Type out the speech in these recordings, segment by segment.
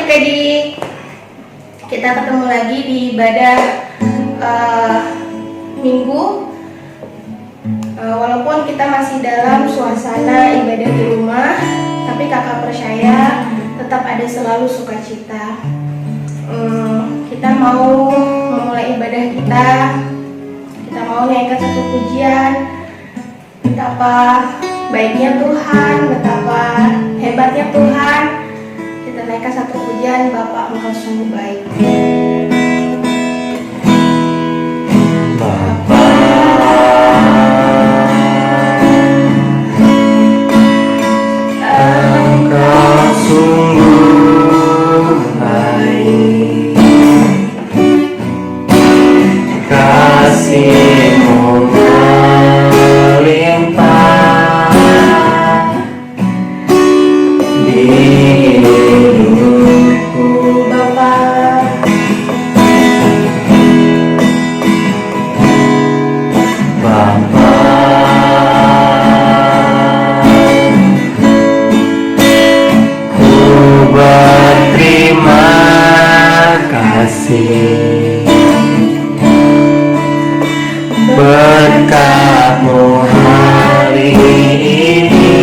adik-adik, kita ketemu lagi di ibadah minggu. Walaupun kita masih dalam suasana ibadah di rumah, tapi kakak percaya tetap ada selalu sukacita. Kita mau memulai ibadah kita mau naikkan satu pujian, betapa baiknya Tuhan, betapa hebatnya Tuhan. Kita naikkan satu pujian, Bapa Engkau sungguh baik. Bapa, Engkau sungguh baik, kasih-Mu melimpah di hidupku, Bapa. Bapa, ku berterima kasih berkat-Mu hari ini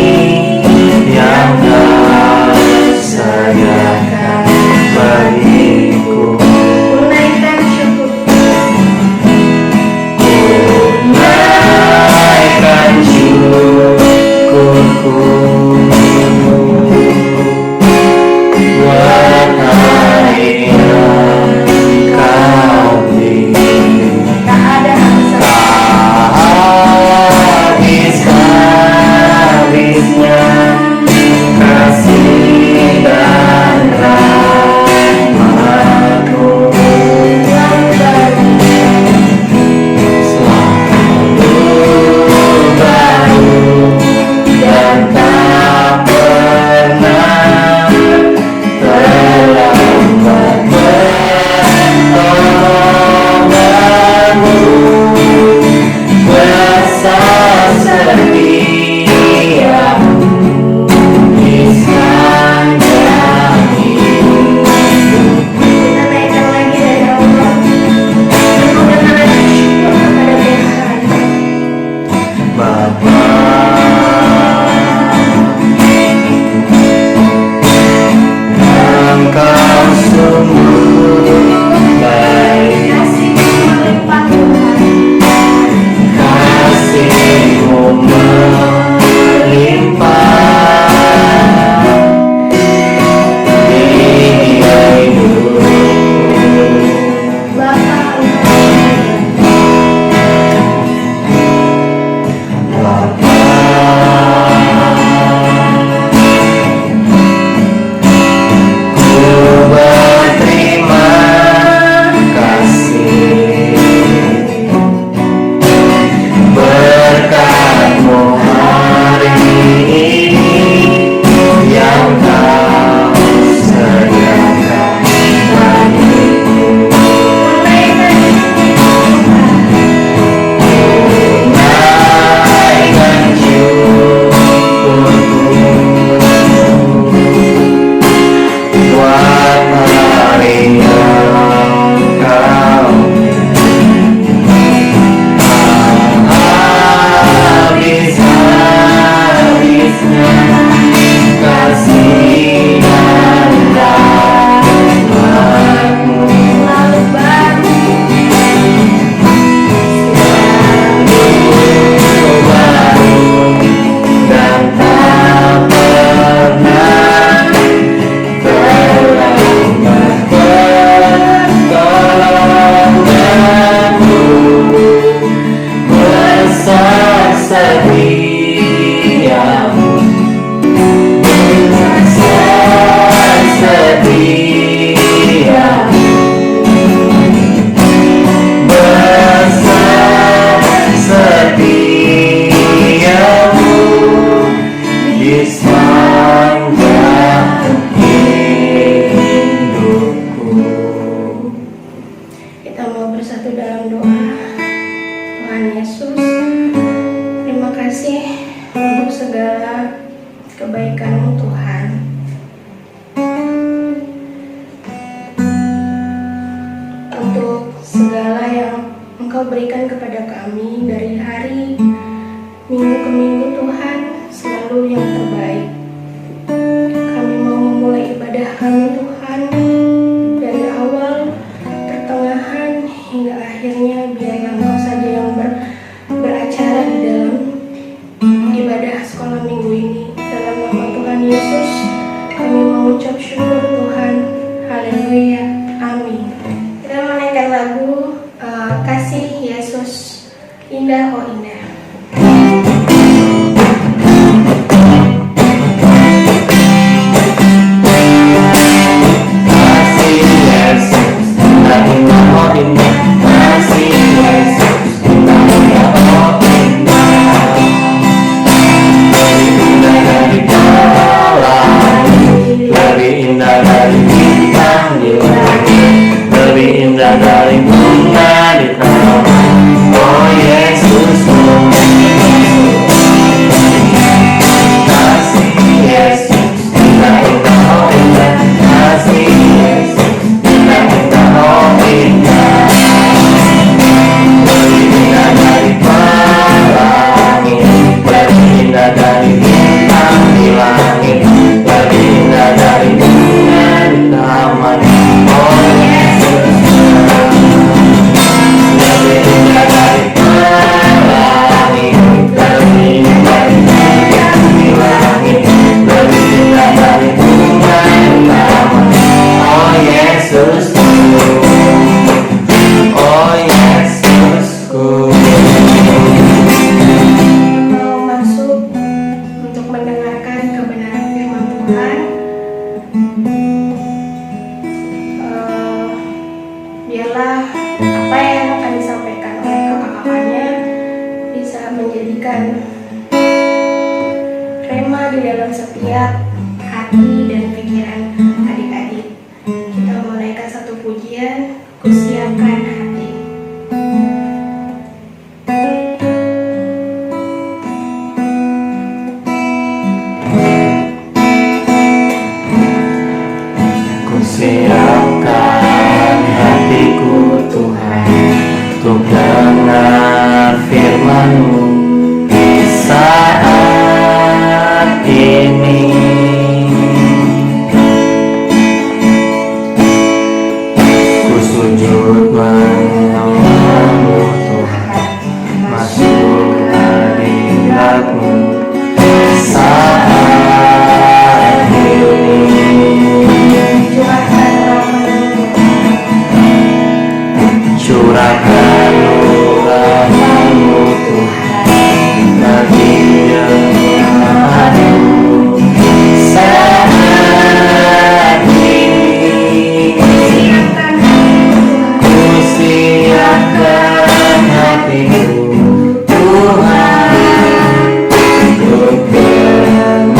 yang Kau sediakan bagiku. Naikkan syukur. Naikkan syukurku buat hari yang Kau beri. Tak ada Habis-habisnya kasih dan rahmat-Mu selalu baru dan tak pernah terlambat. Pertolongan-Mu besar, setia-Mu di sepanjang hidup. Kita naikkan lagi dari Allah. Dengan rasa syukur kepada Tuhan. Bapa, Engkau sungguh baik, Kasih-Mu melimpah Tuhan. kasih-Mu melimpah di hidupku. Bapa Engkau Bapa, ku berterima kasih berkat-Mu hari ini yang Kau sediakan bagiku. Naikkan syukurku buat hari yang Kau habis-habisnya kasih dan rahmat-Mu selalu baru. baru dan tak pernah terlambat. Pertolongan-Mu besar, setia-Mu besar, setia-Mu besar, setia-Mu di sepanjang hidupku. Kita mau bersatu dalam doa. Tuhan Yesus, terima kasih untuk segala kebaikan-Mu Tuhan. mengucap syukur Tuhan. Haleluya, amin. Kita menaikkan lagu Kasih Yesus, Indah Oh Indah. Kasih Yesus, indah indah oh indah. Kasih Yesus, indah indah oh indah. Lebih indah dari pelangi, lebih indah dari bintang di langit, lebih indah dari bunga di taman. Oh Yesus, kasih Yesus, indah indah oh indah. Kasih Yesus, indah indah oh indah. Lebih indah dari pelangi, lebih indah dari bintang di langit, lebih indah dari bunga di taman. Oh Yesus, lebih indah dari pelangi, lebih indah dari bintang di langit, lebih indah dari bunga di taman. Oh Yesusku, oh Yesusku. Mau masuk untuk mendengarkan kebenaran firman Tuhan. Biarlah apa yang akan disampaikan oleh kakak-kakaknya bisa menjadikan rema di dalam setiap hati dan pikiran adik-adik. Kita menaikkan satu pujian, Kusiapkan Hati. Kusiapkan hatiku Tuhan, untuk dengar firman-Mu saat ini. Ku sujud menyembah-Mu Tuhan, masuk hadirat-Mu saat ini. Curahkan rahmat-Mu Tuhan bagi jemaat-Mu saat ini. Ku siapkan hatiku Tuhan, untuk dengar firman-Mu.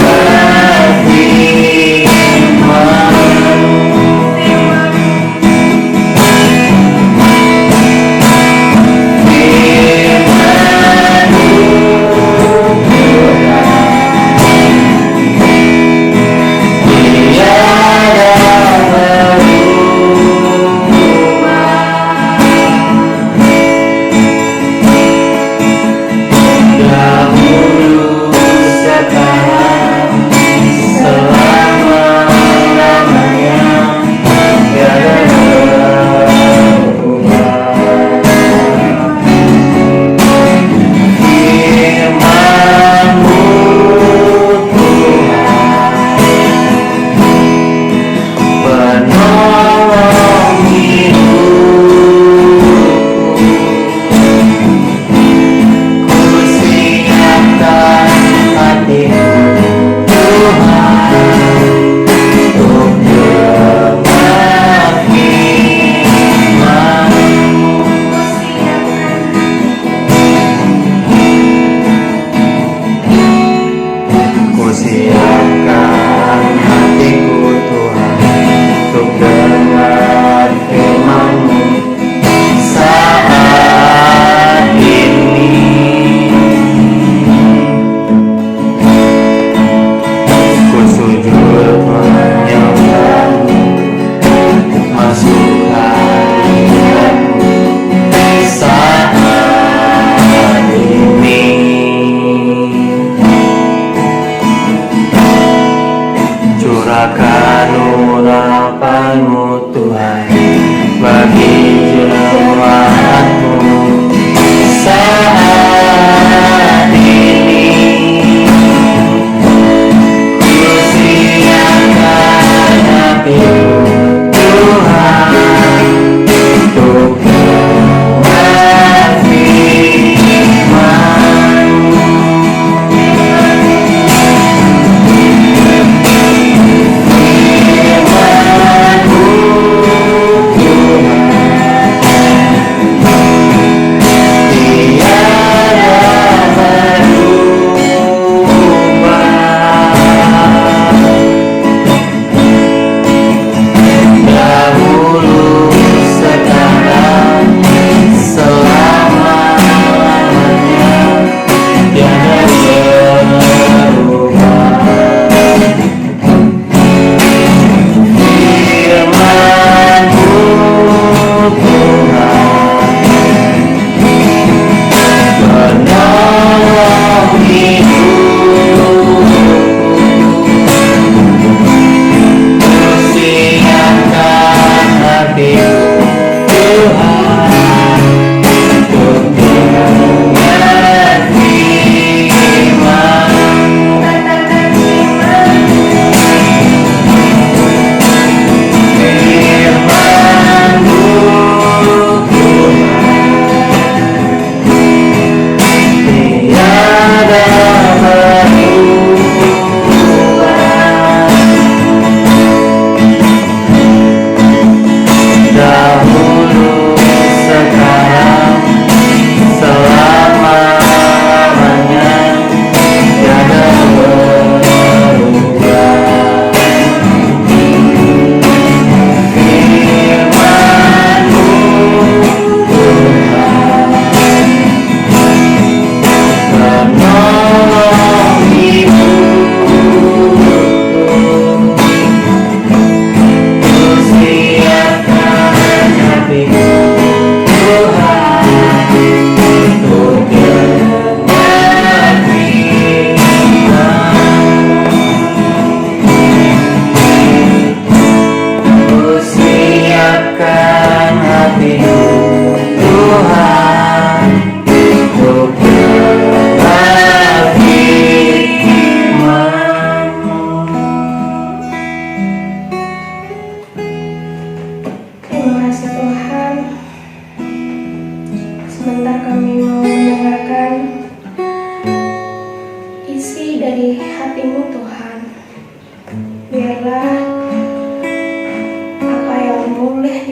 Ku siapkan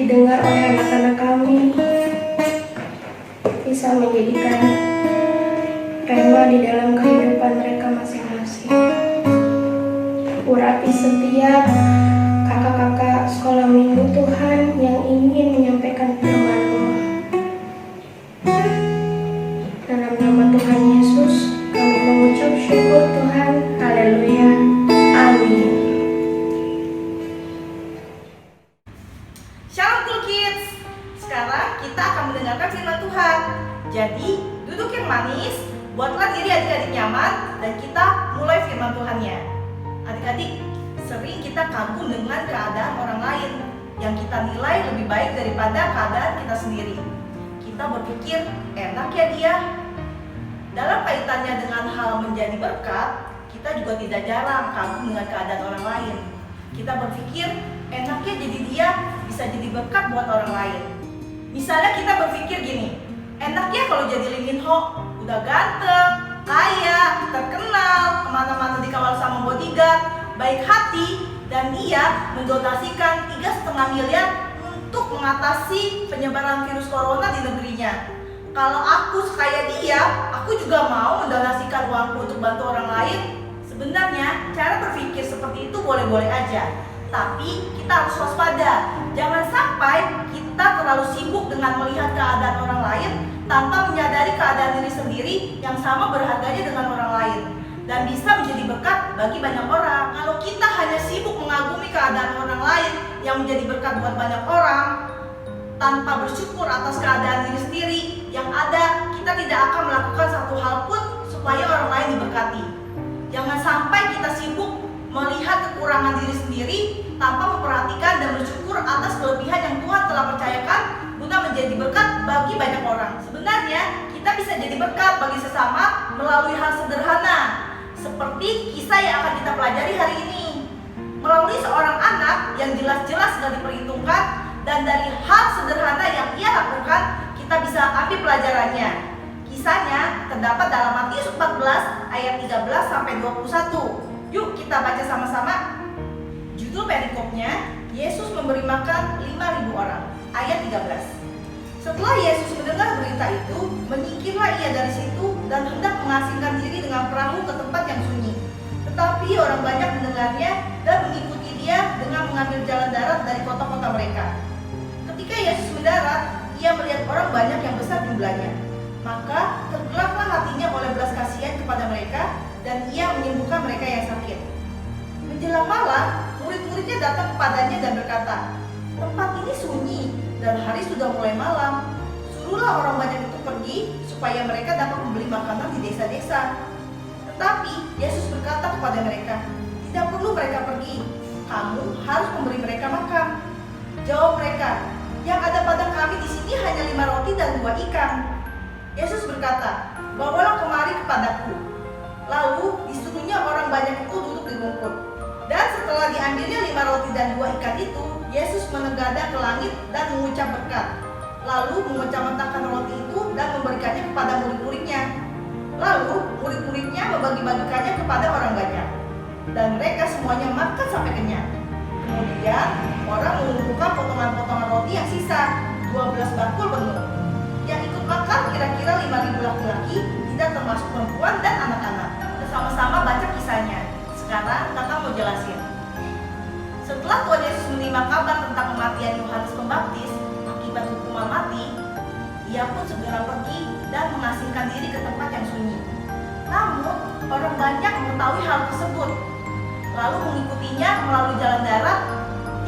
didengar oleh anak-anak kami, bisa menjadikan rema di dalam kehidupan mereka masing-masing. Urapi setiap kakak-kakak sekolah minggu Tuhan yang ingin menyampaikan firman-Mu. Dalam nama Tuhan Yesus, kami mengucap syukur Tuhan. Haleluya. Amin. Shalom Cool Kids. Sekarang kita akan mendengarkan firman Tuhan. Jadi, duduk yang manis, buatlah diri adik-adik nyaman, dan kita mulai firman Tuhannya. Adik-adik, sering kita kagum dengan keadaan orang lain yang kita nilai lebih baik daripada keadaan kita sendiri. Kita berpikir, enak ya dia. Dalam kaitannya dengan hal menjadi berkat, kita juga tidak jarang kagum dengan keadaan orang lain. Kita berpikir, enaknya jadi dia bisa jadi berkat buat orang lain. Misalnya kita berpikir gini, enaknya kalau jadi Lee Min Ho, udah ganteng, kaya, terkenal, kemana-mana dikawal sama bodyguard, baik hati, dan dia mendonasikan 3,5 miliar untuk mengatasi penyebaran virus corona di negerinya. Kalau aku sekaya dia, aku juga mau mendonasikan uangku untuk bantu orang lain. Sebenarnya cara berpikir seperti itu boleh-boleh aja, tapi kita harus waspada. Jangan sampai kita terlalu sibuk dengan melihat keadaan orang lain tanpa menyadari keadaan diri sendiri yang sama berharganya dengan orang lain dan bisa menjadi berkat bagi banyak orang. Kalau kita hanya sibuk mengagumi keadaan orang lain yang menjadi berkat buat banyak orang tanpa bersyukur atas keadaan diri sendiri yang ada, kita tidak akan melakukan satu hal pun supaya orang lain diberkati. Jangan sampai kita sibuk melihat kekurangan diri sendiri tanpa memperhatikan dan bersyukur atas kelebihan yang Tuhan telah percayakan guna menjadi berkat bagi banyak orang. Sebenarnya kita bisa jadi berkat bagi sesama melalui hal sederhana, seperti kisah yang akan kita pelajari hari ini. Melalui seorang anak yang jelas-jelas sudah diperhitungkan, dan dari hal sederhana yang ia lakukan, kita bisa ambil pelajarannya. Kisahnya terdapat dalam Matius 14 ayat 13 sampai 21. Yuk kita baca sama-sama. Judul perikopnya, Yesus memberi makan 5.000 orang. Ayat 13. Setelah Yesus mendengar berita itu, menyingkirlah ia dari situ dan hendak mengasingkan diri dengan perahu ke tempat yang sunyi. Tetapi orang banyak mendengarnya dan mengikuti dia dengan mengambil jalan darat dari kota-kota mereka. Ketika Yesus mendarat, ia melihat orang banyak yang besar jumlahnya. Maka tergeraklah hatinya oleh belas kasihan kepada mereka, dan ia menyembuhkan mereka yang sakit. Menjelang malam, murid-muridnya datang kepadanya dan berkata, "Tempat ini sunyi dan hari sudah mulai malam. Suruhlah orang banyak itu pergi supaya mereka dapat membeli makanan di desa-desa." Tetapi Yesus berkata kepada mereka, "Tidak perlu mereka pergi. Kamu harus memberi mereka makan." Jawab mereka, "Yang ada pada kami di sini hanya 5 roti dan 2 ikan." Yesus berkata, "Bawalah kemari kepadaku." Lalu disuruhnya orang banyak itu duduk di rumput. Dan setelah diambilnya 5 roti dan 2 ikan itu, Yesus menengadah ke langit dan mengucap berkat. Lalu memecah-mecahkan roti itu dan memberikannya kepada murid-muridnya. Lalu murid-muridnya membagi-bagikannya kepada orang banyak. Dan mereka semuanya makan sampai kenyang. Kemudian orang mengumpulkan potongan-potongan roti yang sisa, 12 bakul penuh. Yang ikut makan kira-kira 5.000 laki-laki, tidak termasuk perempuan dan anak-anak. Kita sama-sama baca kisahnya. Sekarang kakak mau jelasin. Setelah Tuhan Yesus menerima kabar tentang kematian Yohanes Pembaptis akibat hukuman mati, ia pun segera pergi dan mengasingkan diri ke tempat yang sunyi. Namun orang banyak mengetahui hal tersebut, lalu mengikutinya melalui jalan darat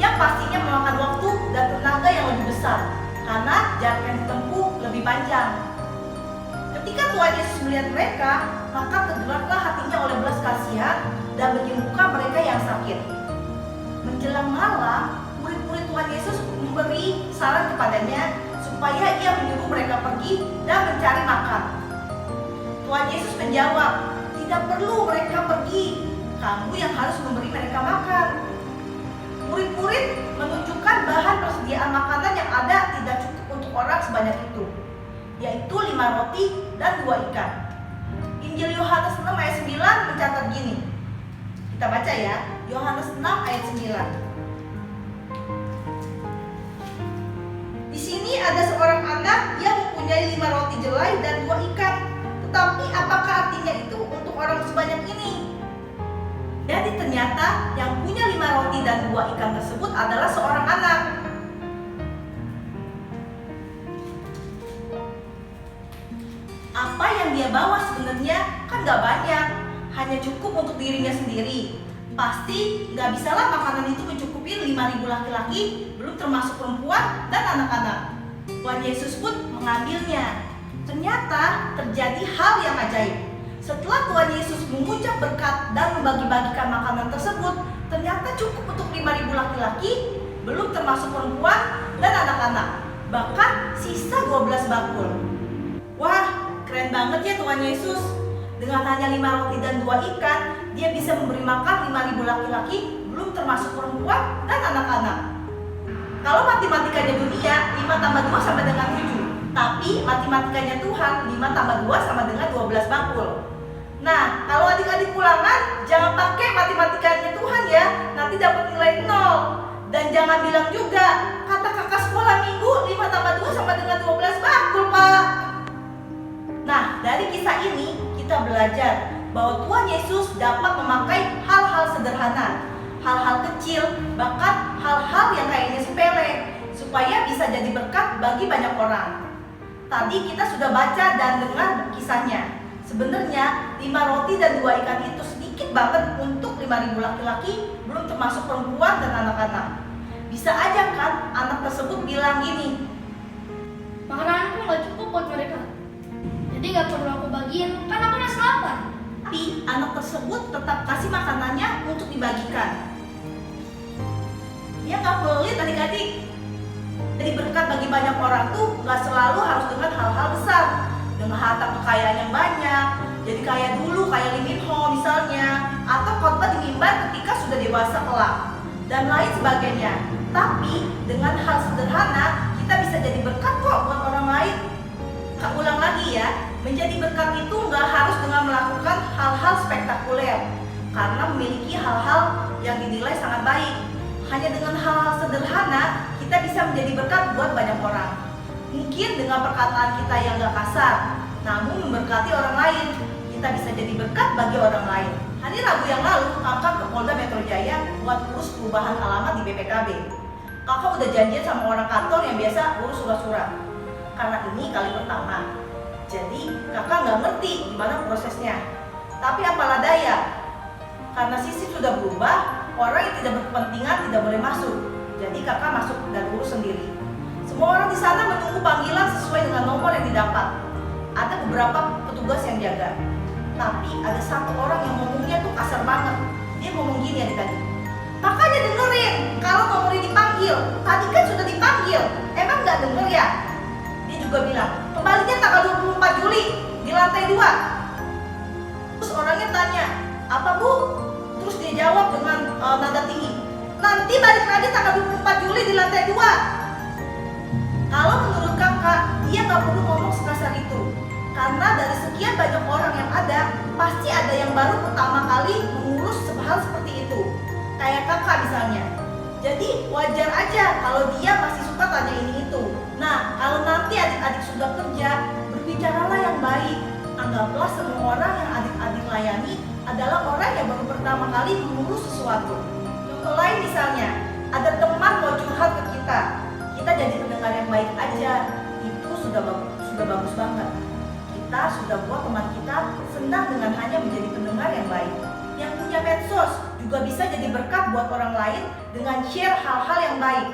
yang pastinya memakan waktu dan tenaga yang lebih besar karena jarak yang ditempuh lebih panjang. Ketika Tuhan Yesus melihat mereka, maka tergeraklah hatinya oleh belas kasihan dan menyembuhkan mereka yang sakit. Menjelang malam, murid-murid Tuhan Yesus memberi saran kepadanya supaya ia menyuruh mereka pergi dan mencari makan. Tuhan Yesus menjawab, "Tidak perlu mereka pergi, kamu yang harus memberi mereka makan." Murid-murid menunjukkan bahan persediaan makanan yang ada tidak cukup untuk orang sebanyak itu, yaitu 5 roti dan 2 ikan. Injil Yohanes 6 ayat 9 mencatat gini. Kita baca ya, Yohanes 6 ayat 9. Jadi ternyata yang punya 5 roti dan 2 ikan tersebut adalah seorang anak. Apa yang dia bawa sebenarnya kan gak banyak, hanya cukup untuk dirinya sendiri. Pasti gak bisalah makanan itu mencukupi 5.000 laki-laki, belum termasuk perempuan dan anak-anak. Tuhan Yesus pun mengambilnya. Ternyata terjadi hal yang ajaib. Setelah Tuhan Yesus mengucap berkat dan membagi-bagikan makanan tersebut, ternyata cukup untuk 5.000 laki-laki, belum termasuk perempuan dan anak-anak. Bahkan sisa 12 bakul. Wah, keren banget ya Tuhan Yesus. Dengan hanya 5 roti dan 2 ikan, dia bisa memberi makan 5.000 laki-laki, belum termasuk perempuan dan anak-anak. Kalau matematikanya dunia, 5 tambah 2 sama dengan 7. Tapi matematikanya Tuhan, 5 tambah 2 sama dengan 12 bakul. Nah, kalau adik-adik ulangan, jangan pakai matematikanya Tuhan ya, nanti dapat nilai 0. Dan jangan bilang juga, kata kakak sekolah minggu, 5 tambah 2 sama dengan 12 bakul, Pak. Nah, dari kisah ini kita belajar bahwa Tuhan Yesus dapat memakai hal-hal sederhana, hal-hal kecil, bahkan hal-hal yang kayaknya sepele, supaya bisa jadi berkat bagi banyak orang. Tadi kita sudah baca dan dengar kisahnya. Sebenarnya 5 roti dan 2 ikan itu sedikit banget untuk 5.000 laki-laki, belum termasuk perempuan dan anak-anak. Bisa aja kan anak tersebut bilang gini, makananku nggak cukup buat mereka, jadi nggak perlu aku bagiin, kan aku masih lapar. tapi anak tersebut tetap kasih makanannya untuk dibagikan. Dia nggak pelit adik-adik. Jadi berkat bagi banyak orang tuh nggak selalu harus dengan hal-hal besar, dengan harta kekayaan yang banyak, jadi kaya dulu, kayak Lee Min Ho misalnya, atau khotbah di mimbar ketika sudah dewasa kelak, dan lain sebagainya. Tapi dengan hal sederhana kita bisa jadi berkat kok buat orang lain. Kak ulang lagi ya, menjadi berkat itu nggak harus dengan melakukan hal-hal spektakuler, karena memiliki hal-hal yang dinilai sangat baik. Hanya dengan hal-hal sederhana kita bisa menjadi berkat buat banyak orang. Mungkin dengan perkataan kita yang gak kasar, namun memberkati orang lain, kita bisa jadi berkat bagi orang lain. Hari Rabu yang lalu, kakak ke Polda Metro Jaya buat urus perubahan alamat di BPKB. Kakak udah janjian sama orang kantor yang biasa urus surat-surat. Karena ini kali pertama, jadi kakak nggak ngerti gimana prosesnya. Tapi apalah daya, karena sistem sudah berubah, orang yang tidak berkepentingan tidak boleh masuk. Jadi kakak masuk dan urus sendiri. Semua orang di sana menunggu panggilan sesuai dengan nomor yang didapat. Ada beberapa petugas yang jaga. Tapi ada satu orang yang ngomongnya tuh kasar banget. Dia ngomong gini adik-adik, makanya dengerin kalau nomornya dipanggil. Tadi kan sudah dipanggil, emang nggak denger ya? Dia juga bilang, kembalinya tanggal 24 Juli di lantai 2. Terus orangnya tanya, apa bu? Terus dia jawab dengan nada tinggi, nanti balik lagi tanggal 24 Juli di lantai 2. Kalau menurut kakak, dia nggak perlu ngomong sekasar itu. Karena dari sekian banyak orang yang ada, pasti ada yang baru pertama kali mengurus hal seperti itu. Kayak kakak misalnya. Jadi wajar aja kalau dia masih suka tanya ini itu. Nah, kalau nanti adik-adik sudah kerja, berbicaralah yang baik. Anggaplah semua orang yang adik-adik layani adalah orang yang baru pertama kali mengurus sesuatu. Contoh lain misalnya, ada teman mau curhat ke kita jadi pendengar yang baik aja, itu sudah bagus banget. Kita sudah buat teman kita senang dengan hanya menjadi pendengar yang baik. Yang punya medsos juga bisa jadi berkat buat orang lain dengan share hal-hal yang baik.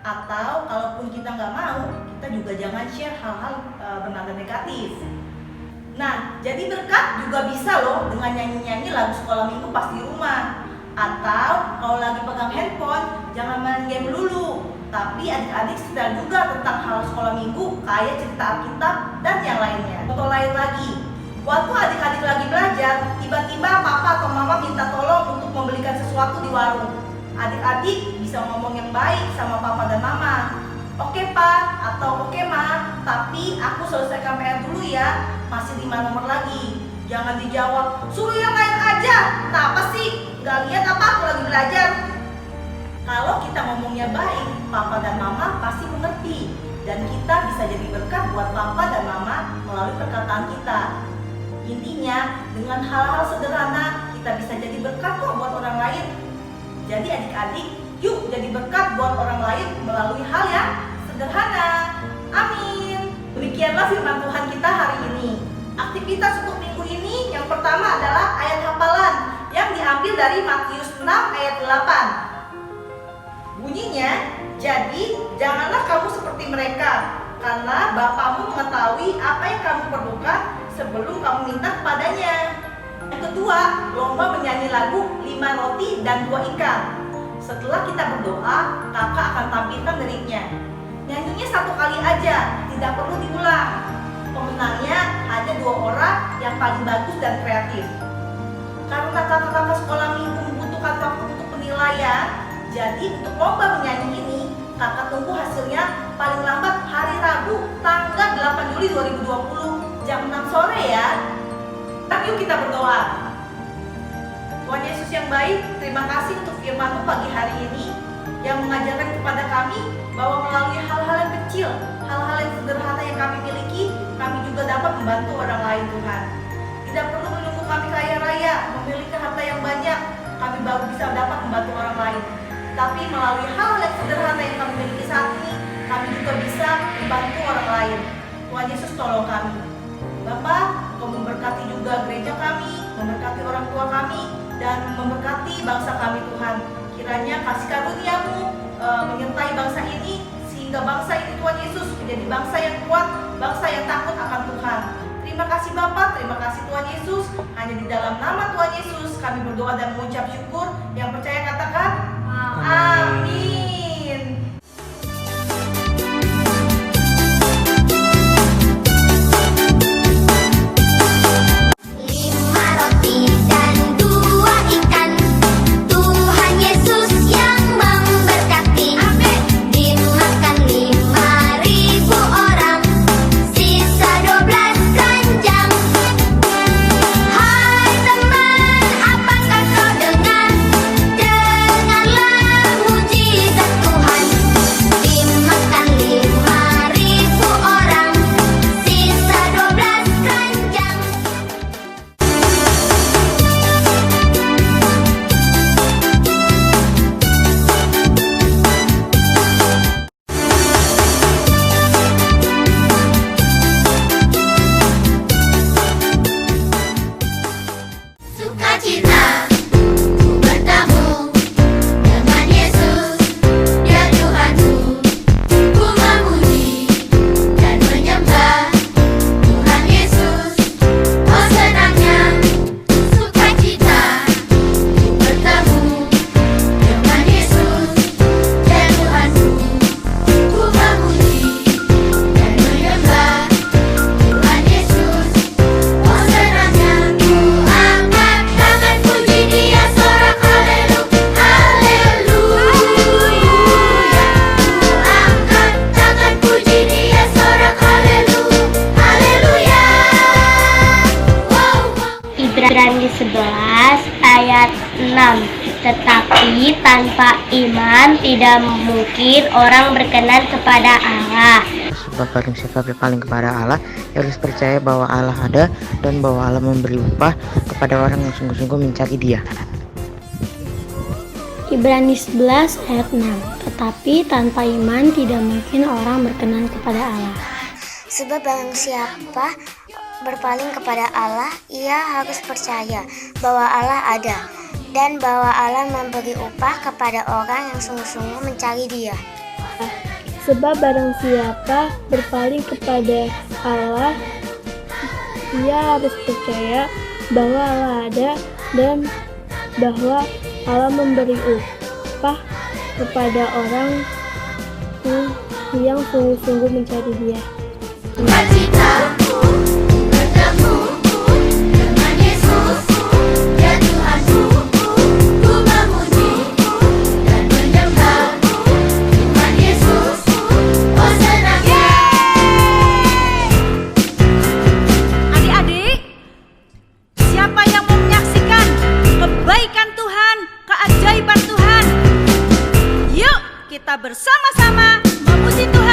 Atau kalaupun kita nggak mau, kita juga jangan share hal-hal bernada negatif. Nah, jadi berkat juga bisa loh dengan nyanyi-nyanyi lagu sekolah minggu pas di rumah. Atau kalau lagi pegang handphone, jangan main game dulu. Tapi adik-adik setel juga tentang hal sekolah minggu, kayak cerita Alkitab dan yang lainnya. Contoh lain lagi, waktu adik-adik lagi belajar, tiba-tiba papa atau mama minta tolong untuk membelikan sesuatu di warung. Adik-adik bisa ngomong yang baik sama papa dan mama. Oke pak, atau oke ma, tapi aku selesaikan PR dulu ya, masih 5 nomor lagi. Jangan dijawab, suruh yang lain aja. Nah apa sih, gak lihat apa aku lagi belajar? Kalau kita ngomongnya baik, papa dan mama pasti mengerti. Dan kita bisa jadi berkat buat papa dan mama melalui perkataan kita. Intinya, dengan hal-hal sederhana, kita bisa jadi berkat kok buat orang Jadi adik-adik, yuk jadi berkat buat orang lain melalui hal yang sederhana. Amin. Demikianlah firman Tuhan kita hari ini. Aktivitas untuk minggu ini yang pertama adalah ayat hafalan yang diambil dari Matius 6 ayat 8. Bunyinya, jadi janganlah kamu seperti mereka, karena Bapamu mengetahui apa yang kamu perlukan sebelum kamu minta kepadanya. Yang kedua, lomba menyanyi lagu 5 roti dan 2 ikan. Setelah kita berdoa, kakak akan tampilkan liriknya. Nyanyinya 1 kali aja, tidak perlu diulang. Pemenangnya hanya 2 orang yang paling bagus dan kreatif. Karena kakak-kakak sekolah minggu membutuhkan waktu untuk penilaian, jadi untuk lomba menyanyi ini, kakak tunggu hasilnya paling lambat hari Rabu, tanggal 8 Juli 2020, jam 6 sore ya. Yuk kita berdoa. Tuhan Yesus yang baik, terima kasih untuk firman-Mu pagi hari ini yang mengajarkan kepada kami bahwa melalui hal-hal yang kecil, hal-hal yang sederhana yang kami miliki, kami juga dapat membantu orang lain, Tuhan. Tidak perlu menunggu kami kaya raya, memiliki harta yang banyak, kami baru bisa dapat membantu orang lain. Tapi melalui hal yang sederhana yang kami miliki saat ini, kami juga bisa membantu orang lain. Tuhan Yesus tolong kami. Bapak, Engkau memberkati juga gereja kami, memberkati orang tua kami, dan memberkati bangsa kami, Tuhan. Kiranya kasih karunia-Mu menyertai bangsa ini, sehingga bangsa ini, Tuhan Yesus, menjadi bangsa yang kuat, bangsa yang takut akan Tuhan. Terima kasih Bapak, terima kasih Tuhan Yesus. Hanya di dalam nama Tuhan Yesus kami berdoa dan mengucap syukur. Yang percaya katakan amin. Ibrani 11 ayat 6. Tetapi tanpa iman tidak mungkin orang berkenan kepada Allah. Sebab barang siapa berpaling kepada Allah, harus percaya bahwa Allah ada dan bahwa Allah memberi upah kepada orang yang sungguh-sungguh mencari Dia. Ibrani 11 ayat 6. Tetapi tanpa iman tidak mungkin orang berkenan kepada Allah. Sebab barang siapa berpaling kepada Allah, ia harus percaya bahwa Allah ada dan bahwa Allah memberi upah kepada orang yang sungguh-sungguh mencari Dia. Sebab barang siapa berpaling kepada Allah, ia harus percaya bahwa Allah ada dan bahwa Allah memberi upah kepada orang yang sungguh-sungguh mencari Dia. Kita bersama-sama memuji Tuhan.